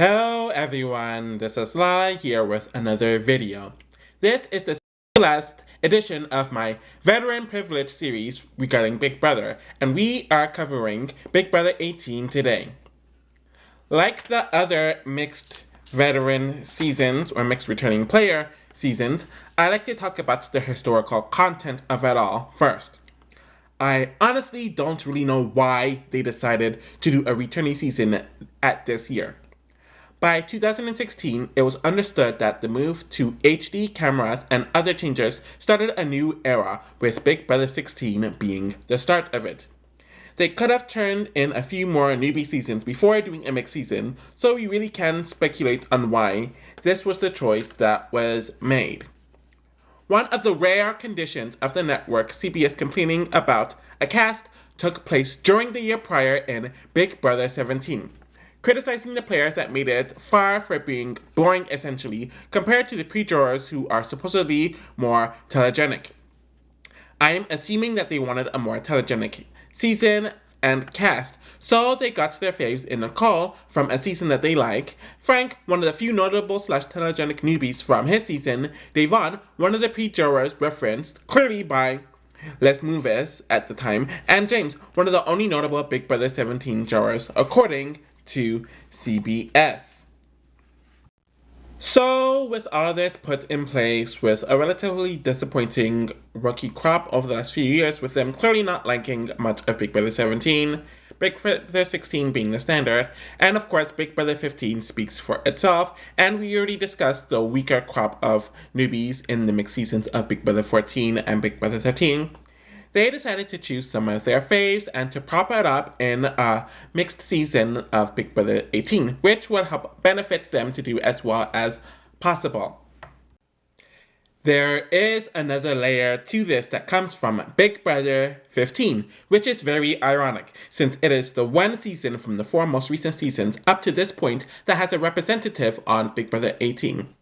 Hello everyone, this is Lala here with another video. This is the last edition of my Veteran Privilege series regarding Big Brother, and we are covering Big Brother 18 today. Like the other mixed veteran seasons or mixed returning player seasons, I like to talk about the historical content of it all first. I honestly don't really know why they decided to do a returning season at this year. By 2016, it was understood that the move to HD cameras and other changes started a new era, with Big Brother 16 being the start of it. They could have turned in a few more newbie seasons before doing a mixed season, so we really can speculate on why this was the choice that was made. One of the rare conditions of the network CBS complaining about a cast took place during the year prior in Big Brother 17, criticizing the players that made it far from being boring essentially compared to the pre-jurors who are supposedly more telegenic. I am assuming that they wanted a more telegenic season and cast, so they got their faves in Nicole from a season that they like, Frank, one of the few notable slash telegenic newbies from his season, Devon, one of the pre-jurors referenced clearly by Les Movies at the time, and James, one of the only notable Big Brother 17 jurors, according to CBS. So, with all this put in place, with a relatively disappointing rookie crop over the last few years, with them clearly not liking much of Big Brother 17, Big Brother 16 being the standard, and of course Big Brother 15 speaks for itself, and we already discussed the weaker crop of newbies in the mixed seasons of Big Brother 14 and Big Brother 13. They decided to choose some of their faves and to prop it up in a mixed season of Big Brother 18, which would help benefit them to do as well as possible. There is another layer to this that comes from Big Brother 15, which is very ironic, since it is the one season from the four most recent seasons up to this point that has a representative on Big Brother 18.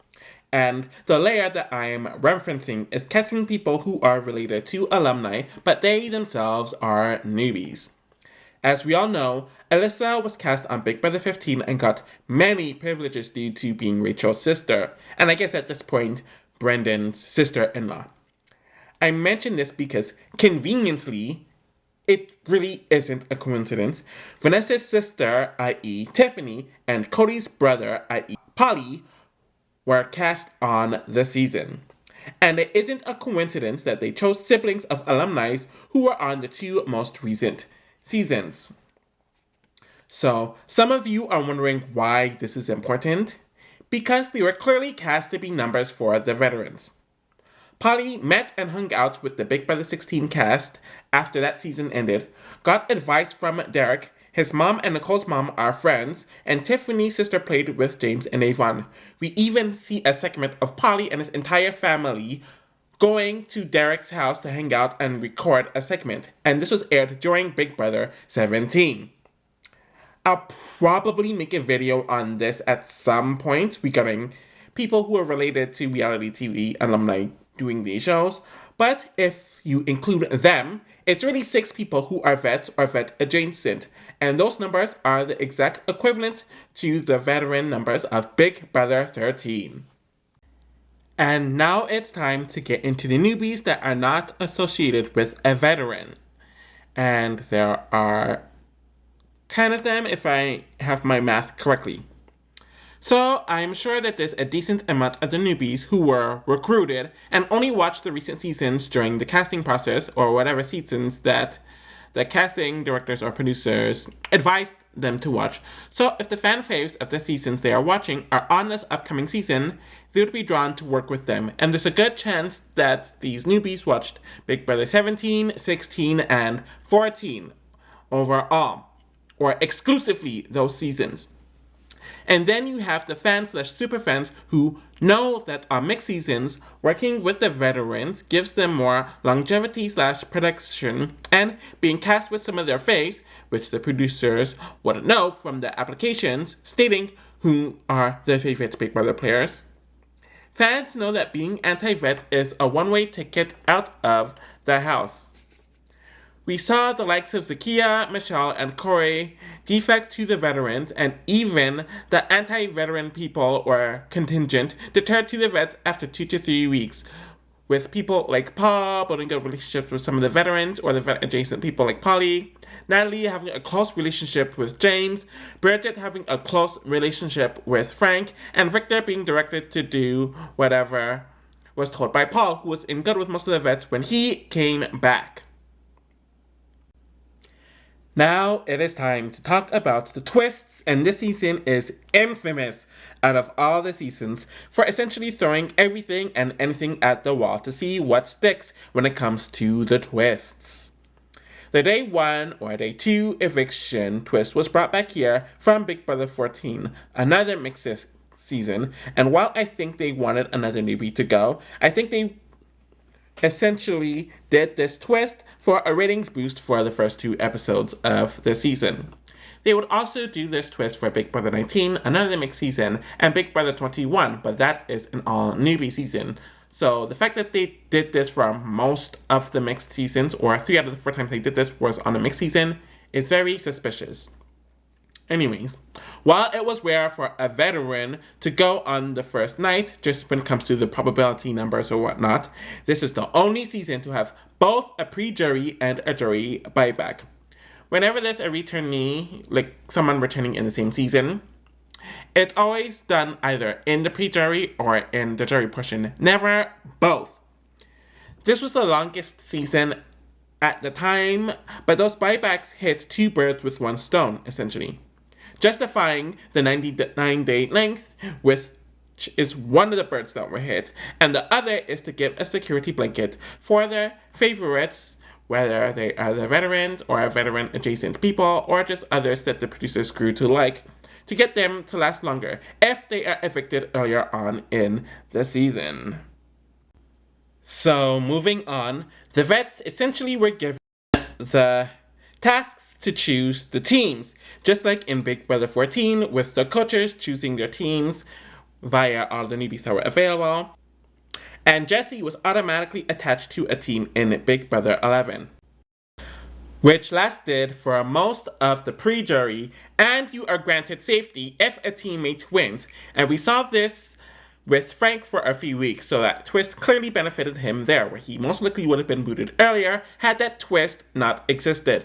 And the layer that I am referencing is casting people who are related to alumni, but they themselves are newbies. As we all know, Alyssa was cast on Big Brother 15 and got many privileges due to being Rachel's sister, and I guess at this point, Brendan's sister-in-law. I mention this because, conveniently, it really isn't a coincidence. Vanessa's sister, i.e. Tiffany, and Cody's brother, i.e. Polly, were cast on the season. And it isn't a coincidence that they chose siblings of alumni who were on the two most recent seasons. So, some of you are wondering why this is important. Because they were clearly cast to be numbers for the veterans. Polly met and hung out with the Big Brother 16 cast after that season ended, got advice from Derek. His mom and Nicole's mom are friends, and Tiffany's sister played with James and Avon. We even see a segment of Polly and his entire family going to Derek's house to hang out and record a segment, and this was aired during Big Brother 17. I'll probably make a video on this at some point regarding people who are related to reality TV alumni doing these shows, but if you include them, it's really 6 people who are vets or vet adjacent, and those numbers are the exact equivalent to the veteran numbers of Big Brother 13. And now it's time to get into the newbies that are not associated with a veteran. And there are 10 of them if I have my math correctly. So I'm sure that there's a decent amount of the newbies who were recruited and only watched the recent seasons during the casting process or whatever seasons that the casting directors or producers advised them to watch. So if the fan faves of the seasons they are watching are on this upcoming season, they would be drawn to work with them. And there's a good chance that these newbies watched Big Brother 17, 16, and 14 overall, or exclusively those seasons. And then you have the fans slash super fans who know that on mixed seasons, working with the veterans gives them more longevity slash production, and being cast with some of their faves, which the producers wouldn't know from the applications stating who are their favorite Big Brother players. Fans know that being anti-vet is a one-way ticket out of the house. we saw the likes of Zakiya, Michelle, and Corey defect to the veterans, and even the anti-veteran people or contingent deterred to the vets after 2 to 3 weeks, with people like Paul building good relationships with some of the veterans or the vet-adjacent people like Polly, Natalie having a close relationship with James, Bridget having a close relationship with Frank, and Victor being directed to do whatever was told by Paul, who was in good with most of the vets when he came back. Now it is time to talk about the twists, and this season is infamous out of all the seasons for essentially throwing everything and anything at the wall to see what sticks when it comes to the twists. The day 1 or day 2 eviction twist was brought back here from Big Brother 14, another mixed season, and while I think they wanted another newbie to go, I think they essentially did this twist for a ratings boost for the first 2 episodes of the season. They would also do this twist for Big Brother 19, another mixed season, and Big Brother 21, but that is an all newbie season. So the fact that they did this for most of the mixed seasons, or 3 out of the 4 times they did this was on a mixed season, is very suspicious. Anyways, while it was rare for a veteran to go on the first night, just when it comes to the probability numbers or whatnot, this is the only season to have both a pre-jury and a jury buyback. Whenever there's a returnee, like someone returning in the same season, it's always done either in the pre-jury or in the jury portion, never both. This was the longest season at the time, but those buybacks hit 2 birds with 1 stone, essentially. Justifying the 99-day length, which is one of the birds that were hit, and the other is to give a security blanket for the favorites, whether they are the veterans or veteran-adjacent people, or just others that the producers grew to like, to get them to last longer if they are evicted earlier on in the season. So, moving on, the vets essentially were given the tasks to choose the teams, just like in Big Brother 14, with the coaches choosing their teams via all the newbies that were available. And Jesse was automatically attached to a team in Big Brother 11, which lasted for most of the pre-jury, and you are granted safety if a teammate wins. And we saw this with Frank for a few weeks, so that twist clearly benefited him there, where he most likely would have been booted earlier had that twist not existed.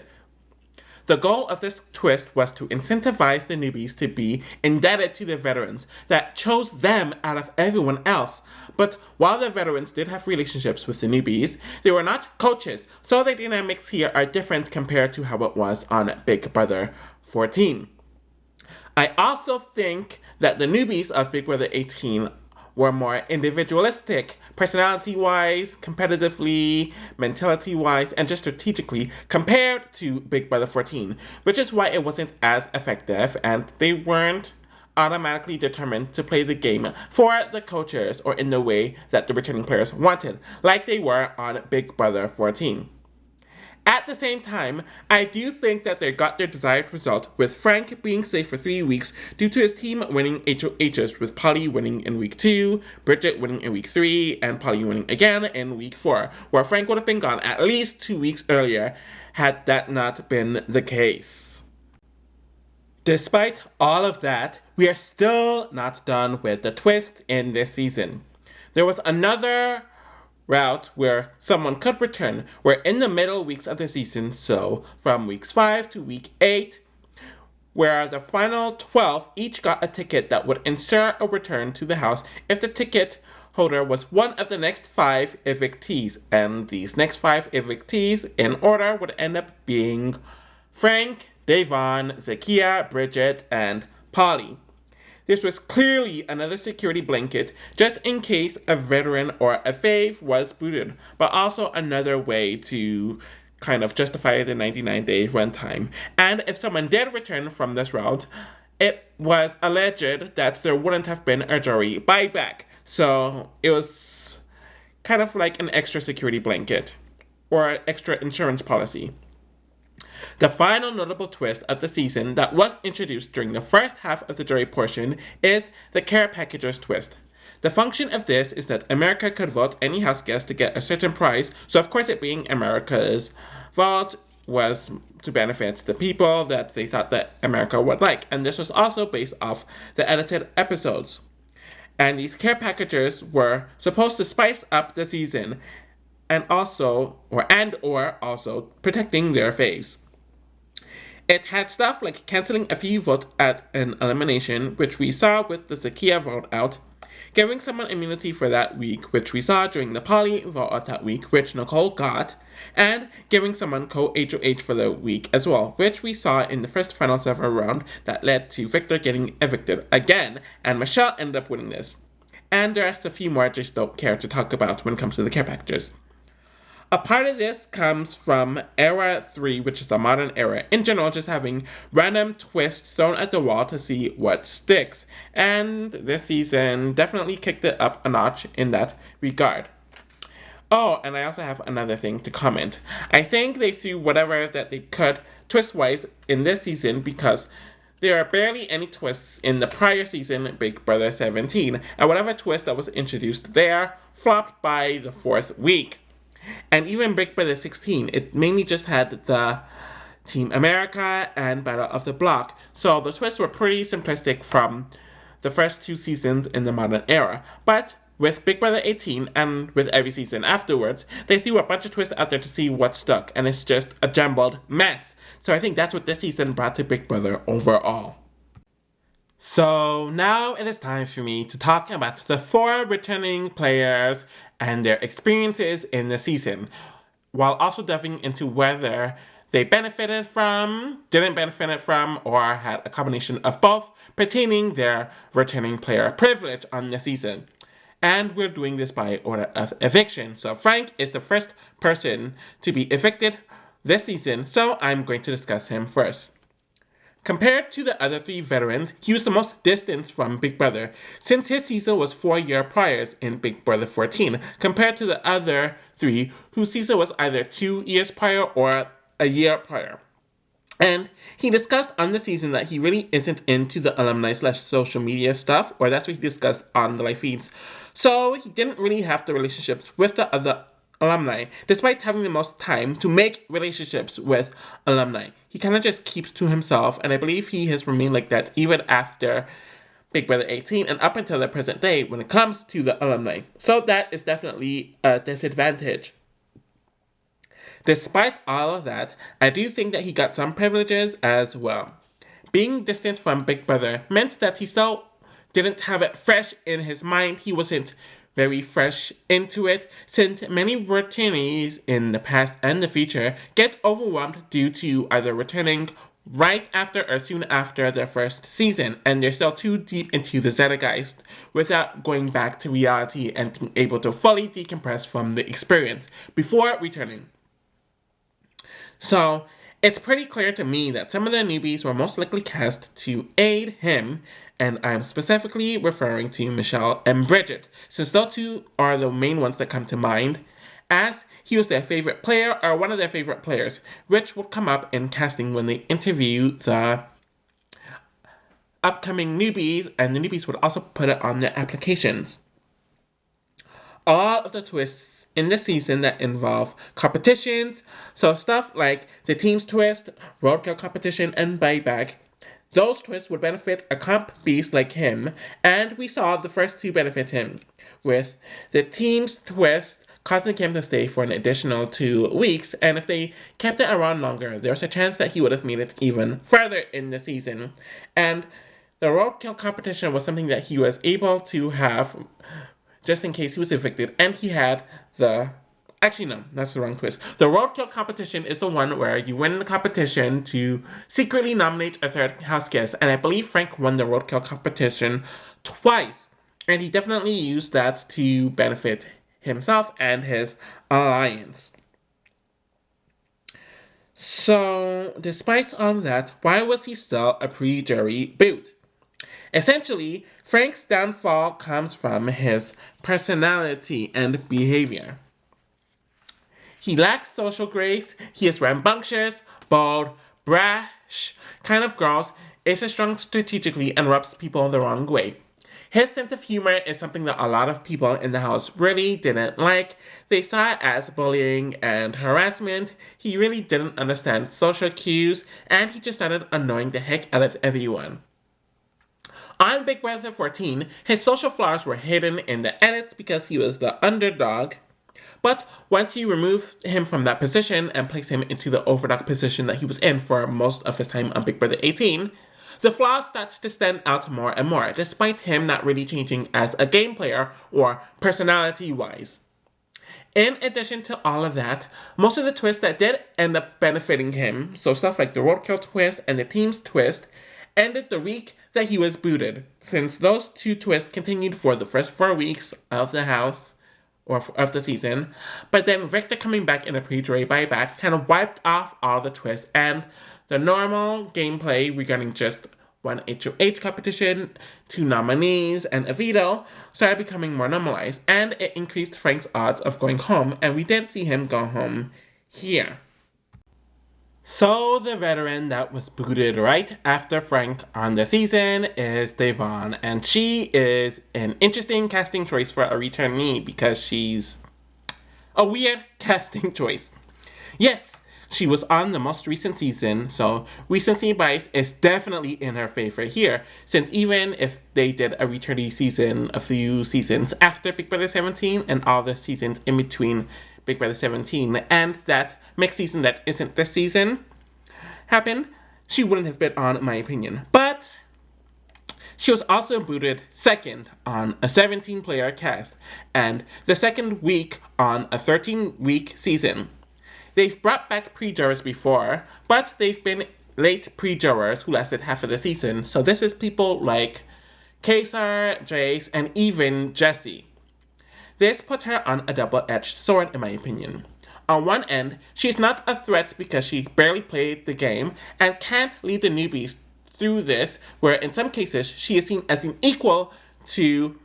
The goal of this twist was to incentivize the newbies to be indebted to the veterans that chose them out of everyone else. But while the veterans did have relationships with the newbies, they were not coaches, so the dynamics here are different compared to how it was on Big Brother 14. I also think that the newbies of Big Brother 18 were more individualistic, personality-wise, competitively, mentality-wise, and just strategically compared to Big Brother 14, which is why it wasn't as effective, and they weren't automatically determined to play the game for the coaches or in the way that the returning players wanted, like they were on Big Brother 14. At the same time, I do think that they got their desired result, with Frank being safe for 3 weeks due to his team winning HOHs, with Polly winning in week 2, Bridget winning in week 3, and Polly winning again in week 4, where Frank would have been gone at least 2 weeks earlier had that not been the case. Despite all of that, we are still not done with the twists in this season. There was another route where someone could return, where in the middle weeks of the season, so from weeks 5 to week 8, where the final 12 each got a ticket that would ensure a return to the house if the ticket holder was one of the next 5 evictees, and these next 5 evictees in order would end up being Frank, Davon, Zakiya, Bridget, and Polly. This was clearly another security blanket just in case a veteran or a fave was booted, but also another way to kind of justify the 99-day runtime. And if someone did return from this route, it was alleged that there wouldn't have been a jury buyback. So it was kind of like an extra security blanket or extra insurance policy. The final notable twist of the season that was introduced during the first half of the jury portion is the care packagers twist. The function of this is that America could vote any house guest to get a certain prize, so of course it being America's vote, was to benefit the people that they thought that America would like. And this was also based off the edited episodes. And these care packages were supposed to spice up the season and also protecting their faves. It had stuff like canceling a few votes at an elimination, which we saw with the Zakia vote out, giving someone immunity for that week, which we saw during the Polly vote out that week, which Nicole got, and giving someone co-HOH for the week as well, which we saw in the first finals ever round that led to Victor getting evicted again, and Michelle ended up winning this. And there's a few more I just don't care to talk about when it comes to the care packages. A part of this comes from Era 3, which is the modern era. In general, just having random twists thrown at the wall to see what sticks. And this season definitely kicked it up a notch in that regard. Oh, and I also have another thing to comment. I think they threw whatever that they could twist-wise in this season because there are barely any twists in the prior season, Big Brother 17, and whatever twist that was introduced there flopped by the 4th week. And even Big Brother 16, it mainly just had the Team America and Battle of the Block. So the twists were pretty simplistic from the first 2 seasons in the modern era. But with Big Brother 18 and with every season afterwards, they threw a bunch of twists out there to see what stuck. And it's just a jumbled mess. So I think that's what this season brought to Big Brother overall. So now it is time for me to talk about the 4 returning players and their experiences in the season, while also delving into whether they benefited from, didn't benefit from, or had a combination of both pertaining their returning player privilege on the season. And we're doing this by order of eviction. So Frank is the first person to be evicted this season, so I'm going to discuss him first. Compared to the other 3 veterans, he was the most distant from Big Brother, since his season was 4 years prior in Big Brother 14, compared to the other 3 whose season was either 2 years prior or a year prior. And he discussed on the season that he really isn't into the alumni/social media stuff, or that's what he discussed on the live feeds. So he didn't really have the relationships with the other alumni, despite having the most time to make relationships with alumni. He kind of just keeps to himself, and I believe he has remained like that even after Big Brother 18 and up until the present day when it comes to the alumni. So that is definitely a disadvantage. Despite all of that, I do think that he got some privileges as well. Being distant from Big Brother meant that he still didn't have it fresh in his mind. He wasn't very fresh into it, since many returnees in the past and the future get overwhelmed due to either returning right after or soon after their first season, and they're still too deep into the zeitgeist without going back to reality and being able to fully decompress from the experience before returning. So, it's pretty clear to me that some of the newbies were most likely cast to aid him, and I'm specifically referring to Michelle and Bridget, since those 2 are the main ones that come to mind, as he was their favorite player or one of their favorite players, which will come up in casting when they interview the upcoming newbies, and the newbies would also put it on their applications. All of the twists in this season that involve competitions, so stuff like the team's twist, roadkill competition, and buyback, those twists would benefit a comp beast like him, and we saw the first 2 benefit him, with the team's twist causing him to stay for an additional 2 weeks, and if they kept it around longer, there's a chance that he would have made it even further in the season. And the roadkill competition was something that he was able to have just in case he was evicted, and he had the... Actually, no, that's the wrong twist. The roadkill competition is the one where you win the competition to secretly nominate a 3rd house guest, and I believe Frank won the roadkill competition twice, and he definitely used that to benefit himself and his alliance. So, despite all that, why was he still a pre-jury boot? Essentially, Frank's downfall comes from his personality and behavior. He lacks social grace, he is rambunctious, bold, brash, kind of gross, isn't strong strategically, and rubs people the wrong way. His sense of humor is something that a lot of people in the house really didn't like. They saw it as bullying and harassment. He really didn't understand social cues, and he just started annoying the heck out of everyone. On Big Brother 14, his social flaws were hidden in the edits because he was the underdog. But once you remove him from that position and place him into the overdog position that he was in for most of his time on Big Brother 18, the flaws start to stand out more and more, despite him not really changing as a game player or personality-wise. In addition to all of that, most of the twists that did end up benefiting him, so stuff like the roadkill twist and the team's twist, ended the week that he was booted, since those two twists continued for the first 4 weeks of the house, or of the season, but then Victor coming back in a pre-jury buyback kind of wiped off all the twists, and the normal gameplay regarding just one HOH competition, 2 nominees, and a veto started becoming more normalized, and it increased Frank's odds of going home, and we did see him go home here. So the veteran that was booted right after Frank on the season is Devon, and she is an interesting casting choice for a returnee because she's a weird casting choice. Yes, she was on the most recent season, so recency bias is definitely in her favor here, since even if they did a returnee season a few seasons after Big Brother 17 and all the seasons in between Big Brother 17 and that mixed season that isn't this season happened, she wouldn't have been on, in my opinion. But she was also booted second on a 17-player cast, and the second week on a 13-week season. They've brought back pre-jurors before, but they've been late pre-jurors who lasted half of the season, so this is people like Kaysar, Jace, and even Jessie. This put her on a double-edged sword, in my opinion. On one end, she's not a threat because she barely played the game and can't lead the newbies through this, where in some cases she is seen as an equal to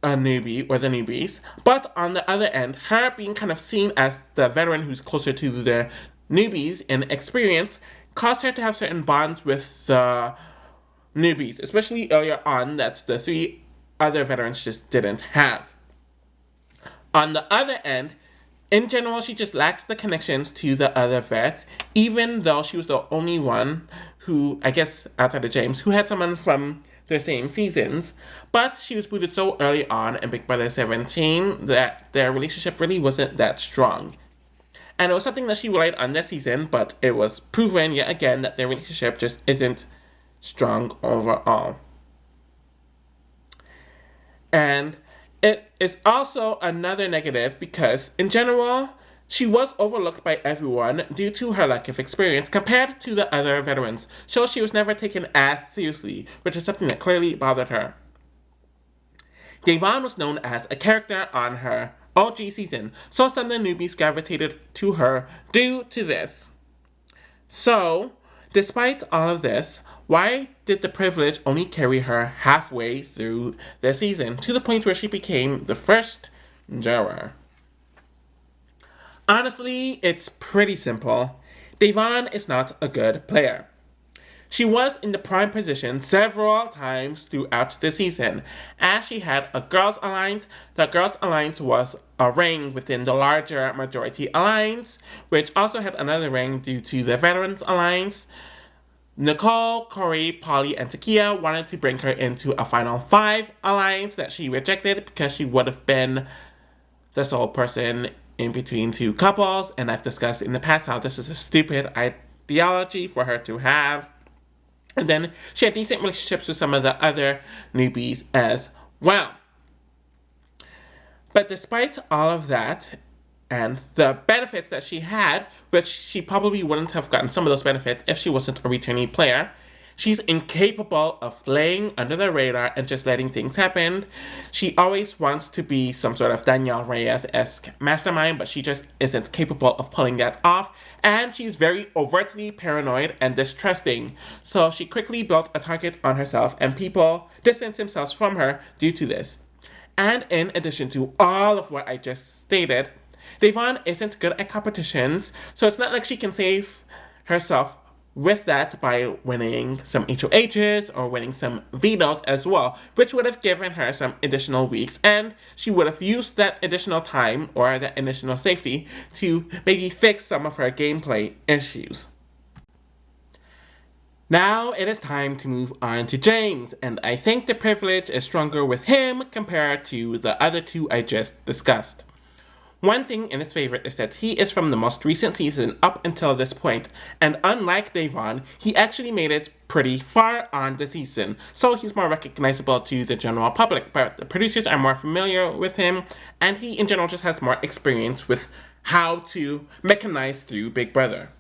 a newbie or the newbies. But on the other end, her being kind of seen as the veteran who's closer to the newbies in experience caused her to have certain bonds with the newbies, especially earlier on that the 3 other veterans just didn't have. On the other end, in general, she just lacks the connections to the other vets, even though she was the only one who, I guess, outside of James, who had someone from their same seasons. But she was booted so early on in Big Brother 17 that their relationship really wasn't that strong. And it was something that she relied on this season, but it was proven yet again that their relationship just isn't strong overall. And it is also another negative because, in general, she was overlooked by everyone due to her lack of experience compared to the other veterans, so she was never taken as seriously, which is something that clearly bothered her. Devon was known as a character on her OG season, so some of the newbies gravitated to her due to this. So, despite all of this, why did the privilege only carry her halfway through the season, to the point where she became the first juror? Honestly, it's pretty simple. Devon is not a good player. She was in the prime position several times throughout the season, as she had a Girls' Alliance. The Girls' Alliance was a ring within the larger Majority Alliance, which also had another ring due to the Veterans Alliance. Nicole, Corey, Polly, and Takia wanted to bring her into a Final 5 alliance that she rejected because she would have been the sole person in between 2 couples, and I've discussed in the past how this was a stupid ideology for her to have. And then she had decent relationships with some of the other newbies as well. But despite all of that, and the benefits that she had, which she probably wouldn't have gotten some of those benefits if she wasn't a returnee player, she's incapable of laying under the radar and just letting things happen. She always wants to be some sort of Danielle Reyes-esque mastermind, but she just isn't capable of pulling that off, and she's very overtly paranoid and distrusting, so she quickly built a target on herself, and people distanced themselves from her due to this. And in addition to all of what I just stated, Devon isn't good at competitions, so it's not like she can save herself with that by winning some HOHs or winning some vetoes as well, which would have given her some additional weeks, and she would have used that additional time or that additional safety to maybe fix some of her gameplay issues. Now it is time to move on to James, and I think the privilege is stronger with him compared to the other two I just discussed. One thing in his favor is that he is from the most recent season up until this point, and unlike Davon, he actually made it pretty far on the season, so he's more recognizable to the general public, but the producers are more familiar with him, and he in general just has more experience with how to mechanize through Big Brother.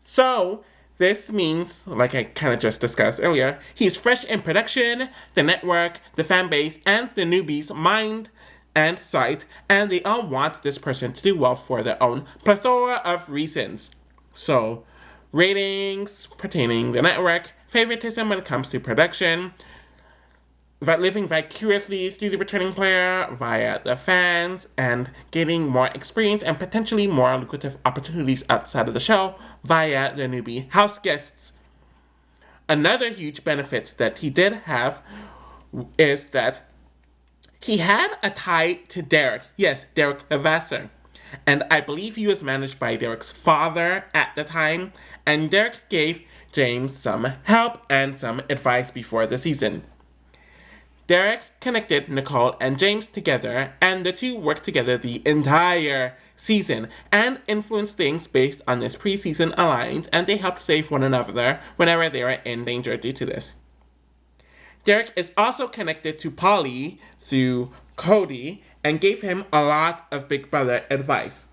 So, this means, like I kind of just discussed earlier, he's fresh in production, the network, the fan base, and the newbies' mind and sight, and they all want this person to do well for their own plethora of reasons. So, ratings pertaining the network, favoritism when it comes to production, living vicariously through the returning player via the fans, and gaining more experience and potentially more lucrative opportunities outside of the show via the newbie house guests. Another huge benefit that he did have is that he had a tie to Derek. Yes, Derek Levasseur. And I believe he was managed by Derek's father at the time, and Derek gave James some help and some advice before the season. Derek connected Nicole and James together, and the two worked together the entire season and influenced things based on this preseason alliance, and they helped save one another whenever they were in danger due to this. Derek is also connected to Polly through Cody and gave him a lot of Big Brother advice.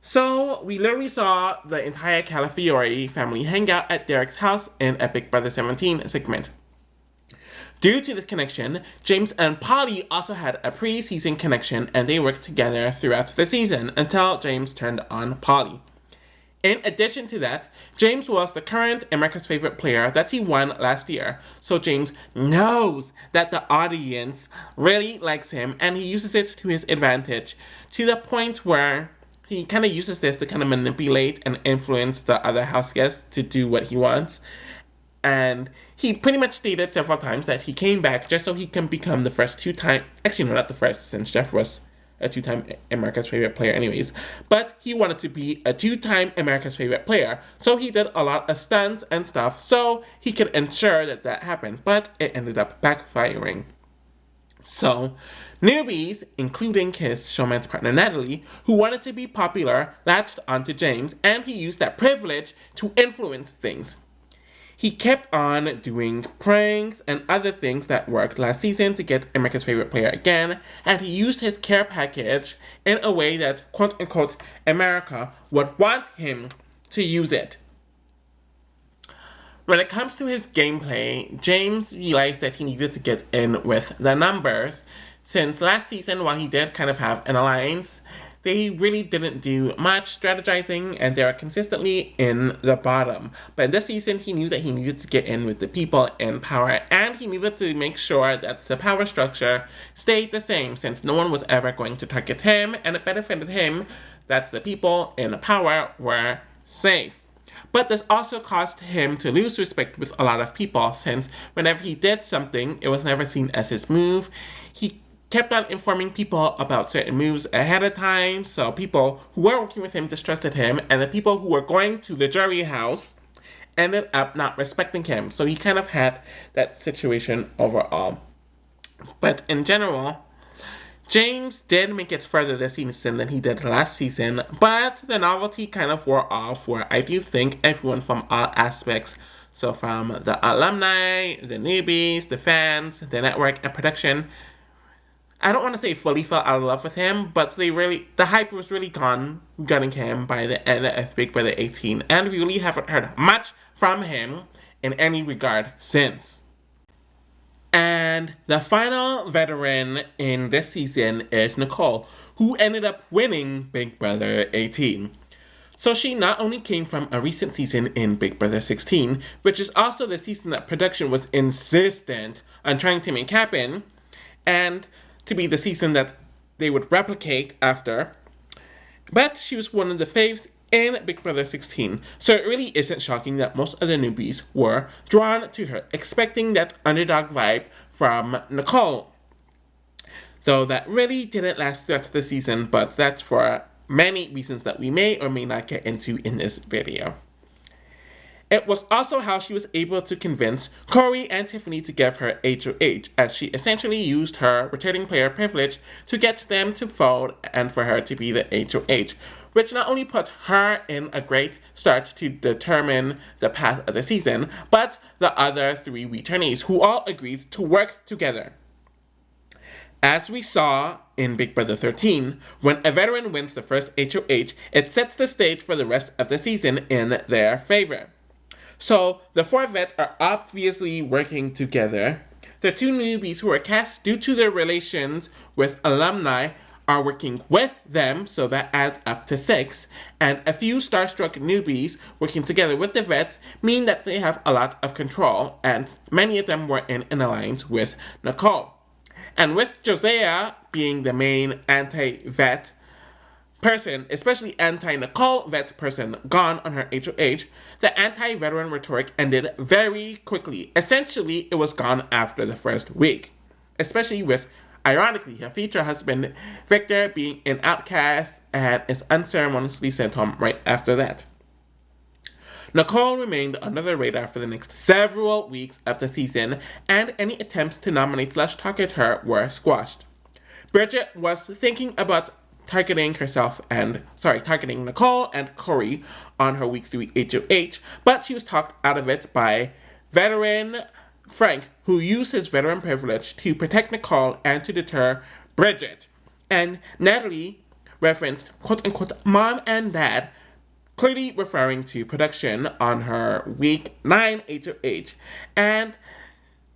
So, we literally saw the entire Calafiore family hang out at Derek's house in a Big Brother 17 segment. Due to this connection, James and Polly also had a pre-season connection, and they worked together throughout the season until James turned on Polly. In addition to that, James was the current America's Favorite Player that he won last year, so James knows that the audience really likes him, and he uses it to his advantage, to the point where he kind of uses this to kind of manipulate and influence the other house guests to do what he wants. And he pretty much stated several times that he came back just so he can become the first two-time, actually no, not the first, since Jeff was a two-time America's Favorite Player anyways, but he wanted to be a two-time America's Favorite Player, so he did a lot of stunts and stuff so he could ensure that that happened, but it ended up backfiring. So, Newbies, including his showman's partner Natalie, who wanted to be popular, latched onto James, and he used that privilege to influence things. He kept on doing pranks and other things that worked last season to get America's Favorite Player again, and he used his care package in a way that quote-unquote America would want him to use it. When it comes to his gameplay, James realized that he needed to get in with the numbers, since last season, while he did kind of have an alliance, they really didn't do much strategizing, and they were consistently in the bottom. But this season, he knew that he needed to get in with the people in power, and he needed to make sure that the power structure stayed the same, since no one was ever going to target him, and it benefited him that the people in power were safe. But this also caused him to lose respect with a lot of people, since whenever he did something, it was never seen as his move. He kept on informing people about certain moves ahead of time, so people who were working with him distrusted him, and the people who were going to the jury house ended up not respecting him. So he kind of had that situation overall. But in general, James did make it further this season than he did last season, but the novelty kind of wore off, where I do think everyone from all aspects, so from the alumni, the newbies, the fans, the network, and production, I don't want to say fully fell out of love with him, but the hype was really gone regarding him by the end of Big Brother 18, and we really haven't heard much from him in any regard since. And the final veteran in this season is Nicole, who ended up winning Big Brother 18. So she not only came from a recent season in Big Brother 16, which is also the season that production was insistent on trying to make happen, and to be the season that they would replicate after, but she was one of the faves in Big Brother 16, so it really isn't shocking that most of the newbies were drawn to her, expecting that underdog vibe from Nicole. Though that really didn't last throughout the season, but that's for many reasons that we may or may not get into in this video. It was also how she was able to convince Corey and Tiffany to give her HOH, as she essentially used her returning player privilege to get them to fold and for her to be the HOH, which not only put her in a great start to determine the path of the season, but the other three returnees who all agreed to work together. As we saw in Big Brother 13, when a veteran wins the first HOH, it sets the stage for the rest of the season in their favor. So, the four vets are obviously working together. The two newbies who are cast due to their relations with alumni are working with them, so that adds up to 6. And a few starstruck newbies working together with the vets mean that they have a lot of control, and many of them were in an alliance with Nicole. And with Josiah being the main anti-vet person, especially anti-Nicole vet person, gone on her HOH, the anti-veteran rhetoric ended very quickly. Essentially, it was gone after the first week. Especially with, ironically, her future husband, Victor, being an outcast and is unceremoniously sent home right after that. Nicole remained under the radar for the next several weeks of the season, and any attempts to nominate/target her were squashed. Bridget was thinking about targeting Nicole and Corey on her week 3 HOH, but she was talked out of it by veteran Frank, who used his veteran privilege to protect Nicole and to deter Bridget. And Natalie referenced quote-unquote mom and dad, clearly referring to production on her week 9 HOH, and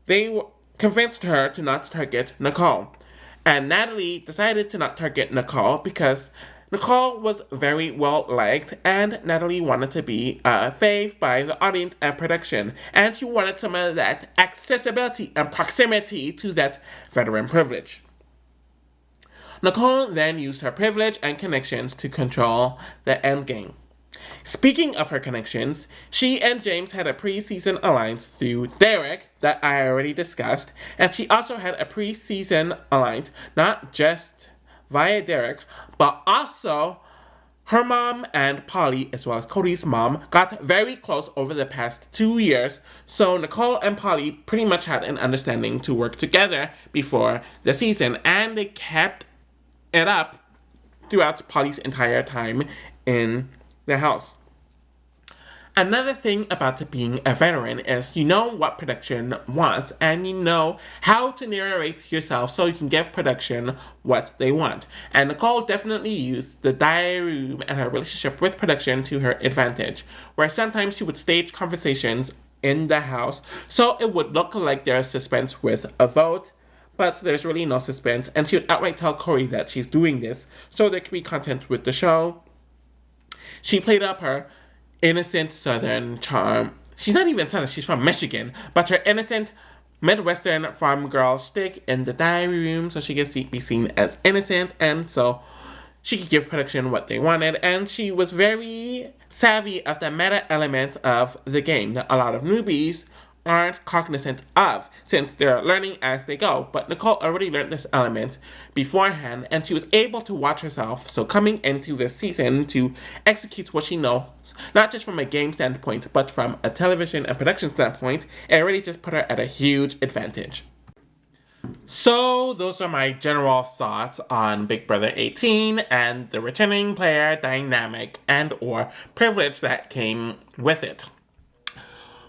they convinced her to not target Nicole. And Natalie decided to not target Nicole because Nicole was very well liked, and Natalie wanted to be fave by the audience and production, and she wanted some of that accessibility and proximity to that veteran privilege. Nicole then used her privilege and connections to control the endgame. Speaking of her connections, she and James had a pre-season alliance through Derek that I already discussed, and she also had a pre-season alliance not just via Derek, but also her mom and Polly, as well as Cody's mom, got very close over the past 2 years, so Nicole and Polly pretty much had an understanding to work together before the season, and they kept it up throughout Polly's entire time in the house. Another thing about being a veteran is you know what production wants, and you know how to narrate yourself so you can give production what they want. And Nicole definitely used the diary room and her relationship with production to her advantage, where sometimes she would stage conversations in the house so it would look like there's suspense with a vote, but there's really no suspense, and she would outright tell Corey that she's doing this so there could be content with the show. She played up her innocent southern charm. She's not even southern, she's from Michigan, but her innocent Midwestern farm girl shtick in the diary room so she could be seen as innocent, and so she could give production what they wanted, and she was very savvy of the meta elements of the game that a lot of newbies aren't cognizant of, since they're learning as they go. But Nicole already learned this element beforehand, and she was able to watch herself, so coming into this season to execute what she knows, not just from a game standpoint, but from a television and production standpoint, it really just put her at a huge advantage. So those are my general thoughts on Big Brother 18 and the returning player dynamic and or privilege that came with it.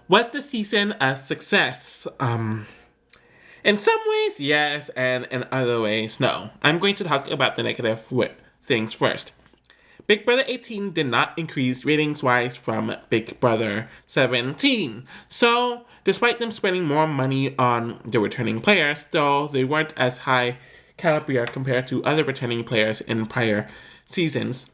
Was the season a success? In some ways, yes, and in other ways, no. I'm going to talk about the negative things first. Big Brother 18 did not increase ratings-wise from Big Brother 17. So, despite them spending more money on the returning players, though they weren't as high caliber compared to other returning players in prior seasons,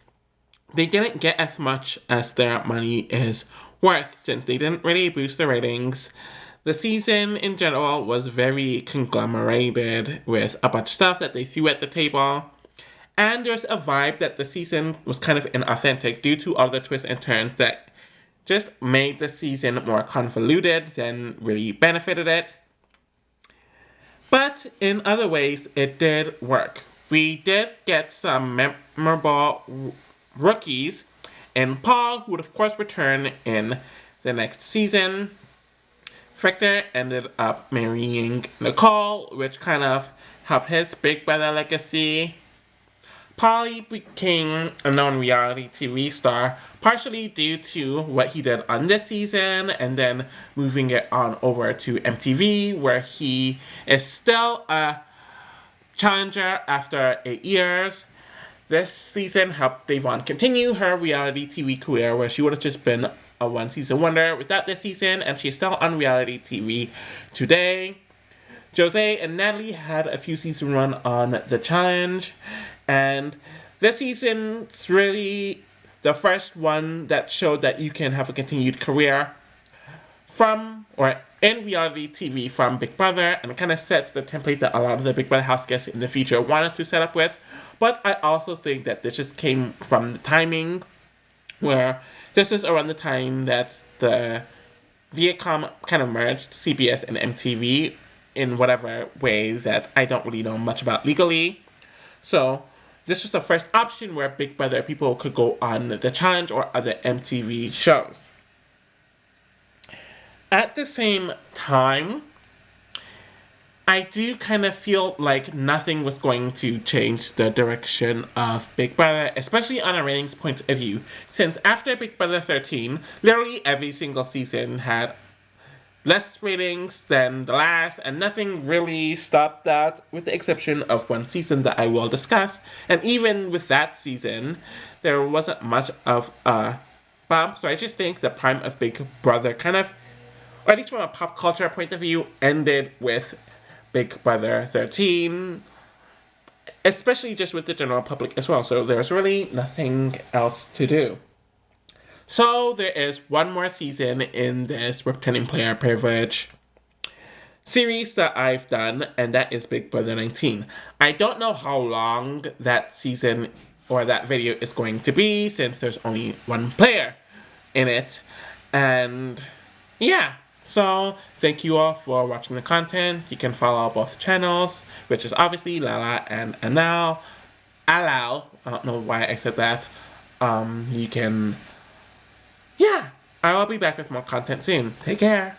they didn't get as much as their money is worth, since they didn't really boost the ratings. The season in general was very conglomerated with a bunch of stuff that they threw at the table, And there's a vibe that the season was kind of inauthentic due to all the twists and turns that just made the season more convoluted than really benefited it. But in other ways, it did work. We did get some memorable rookies, and Paul, who would of course return in the next season. Victor ended up marrying Nicole, which kind of helped his Big Brother legacy. Paulie became a known reality TV star, partially due to what he did on this season, and then moving it on over to MTV, where he is still a challenger after 8 years. This season helped Devon continue her reality TV career, where she would have just been a one-season wonder without this season, and she's still on reality TV today. Jose and Natalie had a few season run on The Challenge, and this season's really the first one that showed that you can have a continued career from or in reality TV from Big Brother, and it kind of sets the template that a lot of the Big Brother house guests in the future wanted to set up with. But I also think that this just came from the timing, where this is around the time that the Viacom kind of merged CBS and MTV in whatever way that I don't really know much about legally. So this was the first option where Big Brother people could go on The Challenge or other MTV shows. At the same time, I do kind of feel like nothing was going to change the direction of Big Brother, especially on a ratings point of view, since after Big Brother 13, literally every single season had less ratings than the last, and nothing really stopped that, with the exception of one season that I will discuss. And even with that season, there wasn't much of a bump, so I just think the prime of Big Brother kind of, or at least from a pop culture point of view, ended with Big Brother 13, especially just with the general public as well, so there's really nothing else to do. So there is one more season in this returning player privilege series that I've done, and that is Big Brother 19. I don't know how long that season or that video is going to be, since there's only one player in it. And yeah, so thank you all for watching the content. You can follow both channels, which is obviously Lala and Alal. I don't know why I said that. You can... Yeah, I will be back with more content soon. Take care.